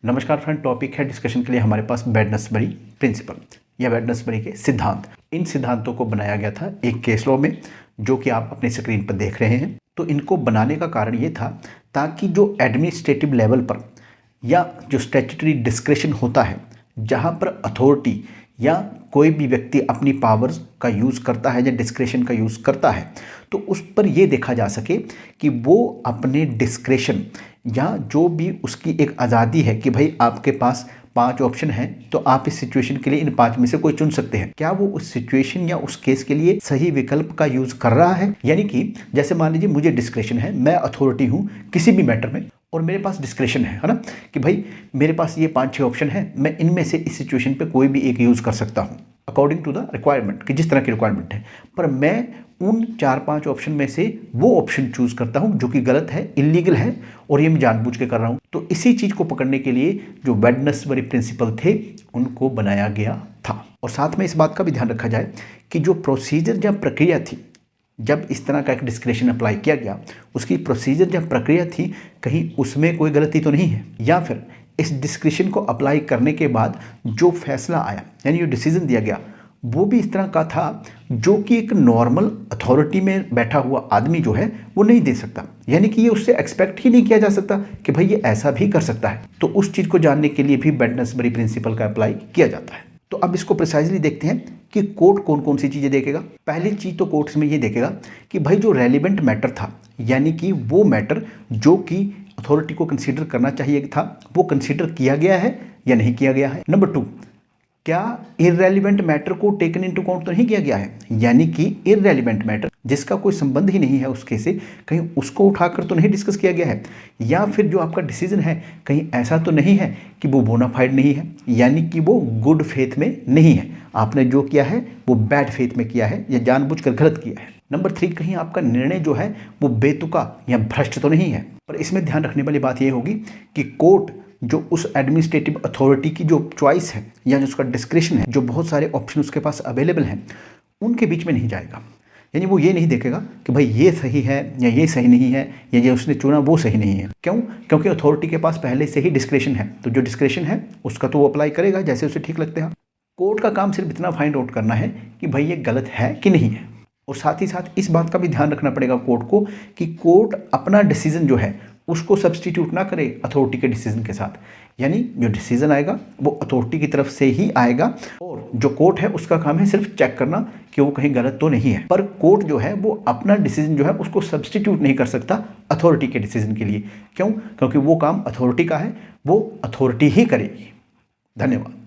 नमस्कार friend, topic है discussion के लिए हमारे पास बेडनसबरी प्रिंसिपल या बेडनसबरी के सिद्धांत। इन सिद्धांतों को बनाया गया था एक केस लॉ में, जो कि आप अपनी स्क्रीन पर देख रहे हैं। तो इनको बनाने का कारण ये था ताकि जो एडमिनिस्ट्रेटिव लेवल पर या जो स्टैट्यूटरी डिस्क्रेशन होता है, जहाँ पर अथॉरिटी या कोई भी व्यक्ति अपनी पावर्स का यूज़ करता है या डिस्क्रेशन का यूज़ करता है, तो उस पर यह देखा जा सके कि वो अपने डिस्क्रेशन या जो भी उसकी एक आज़ादी है कि भाई आपके पास 5 ऑप्शन हैं, तो आप इस सिचुएशन के लिए इन 5 में से कोई चुन सकते हैं। क्या वो उस सिचुएशन या उस केस के लिए सही विकल्प का यूज़ कर रहा है? यानी कि जैसे मान लीजिए मुझे डिस्क्रेशन है, मैं अथॉरिटी हूँ किसी भी मैटर में और मेरे पास डिस्क्रेशन है ना, कि भाई मेरे पास ये 5-6 ऑप्शन है, मैं इनमें से इस सिचुएशन पे कोई भी एक यूज़ कर सकता हूँ अकॉर्डिंग टू द रिक्वायरमेंट, कि जिस तरह की रिक्वायरमेंट है। पर मैं उन 4-5 ऑप्शन में से वो ऑप्शन चूज़ करता हूँ जो कि गलत है, इलीगल है, और ये मैं जानबूझ के कर रहा हूँ। तो इसी चीज़ को पकड़ने के लिए जो बेडनसबरी प्रिंसिपल थे उनको बनाया गया था। और साथ में इस बात का भी ध्यान रखा जाए कि जो प्रोसीजर या प्रक्रिया थी, जब इस तरह का एक डिस्क्रेशन अप्लाई किया गया, उसकी प्रोसीजर जब प्रक्रिया थी, कहीं उसमें कोई गलती तो नहीं है, या फिर इस डिस्क्रेशन को अप्लाई करने के बाद जो फैसला आया यानी जो डिसीजन दिया गया वो भी इस तरह का था जो कि एक नॉर्मल अथॉरिटी में बैठा हुआ आदमी जो है वो नहीं दे सकता। यानी कि ये उससे एक्सपेक्ट ही नहीं किया जा सकता कि भाई ये ऐसा भी कर सकता है। तो उस चीज़ को जानने के लिए भी बेडनसबरी प्रिंसिपल का अप्लाई किया जाता है। तो अब इसको प्रिसाइजली देखते हैं कि कोर्ट कौन कौन सी चीज़ें देखेगा। पहली चीज़ तो कोर्ट में ये देखेगा कि भाई जो रेलिवेंट मैटर था, यानी कि वो मैटर जो कि अथॉरिटी को कंसीडर करना चाहिए था, वो कंसीडर किया गया है या नहीं किया गया है। नंबर 2, क्या इररेलिवेंट मैटर को टेकन इनटू अकाउंट तो नहीं किया गया है, यानी कि इररेलिवेंट मैटर जिसका कोई संबंध ही नहीं है उसके से, कहीं उसको उठाकर तो नहीं डिस्कस किया गया है। या फिर जो आपका डिसीजन है कहीं ऐसा तो नहीं है कि वो बोनाफाइड नहीं है, यानी कि वो गुड फेथ में नहीं है, आपने जो किया है वो बैड फेथ में किया है या जानबूझकर गलत किया है। नंबर 3, कहीं आपका निर्णय जो है वो बेतुका या भ्रष्ट तो नहीं है। पर इसमें ध्यान रखने वाली बात यह होगी कि कोर्ट जो उस एडमिनिस्ट्रेटिव अथॉरिटी की जो चॉइस है या जो उसका डिस्क्रिप्शन है, जो बहुत सारे ऑप्शन उसके पास अवेलेबल हैं, उनके बीच में नहीं जाएगा। यानी वो ये नहीं देखेगा कि भाई ये सही है या ये सही नहीं है, या ये उसने चुना वो सही नहीं है। क्यों? क्योंकि अथॉरिटी के पास पहले से ही डिस्क्रिप्शन है, तो जो डिस्क्रिप्शन है उसका तो वो अप्लाई करेगा जैसे उसे ठीक लगते हैं। कोर्ट का काम सिर्फ इतना फाइंड आउट करना है कि भाई ये गलत है कि नहीं है। और साथ ही साथ इस बात का भी ध्यान रखना पड़ेगा कोर्ट को कि कोर्ट अपना डिसीजन जो है उसको सब्सटीट्यूट ना करे अथॉरिटी के डिसीजन के साथ। यानी जो डिसीजन आएगा वो अथॉरिटी की तरफ से ही आएगा, और जो कोर्ट है उसका काम है सिर्फ चेक करना कि वो कहीं गलत तो नहीं है। पर कोर्ट जो है वो अपना डिसीजन जो है उसको सब्सटीट्यूट नहीं कर सकता अथॉरिटी के डिसीजन के लिए। क्यों? क्योंकि वो काम अथॉरिटी का है, वो अथॉरिटी ही करेगी। धन्यवाद।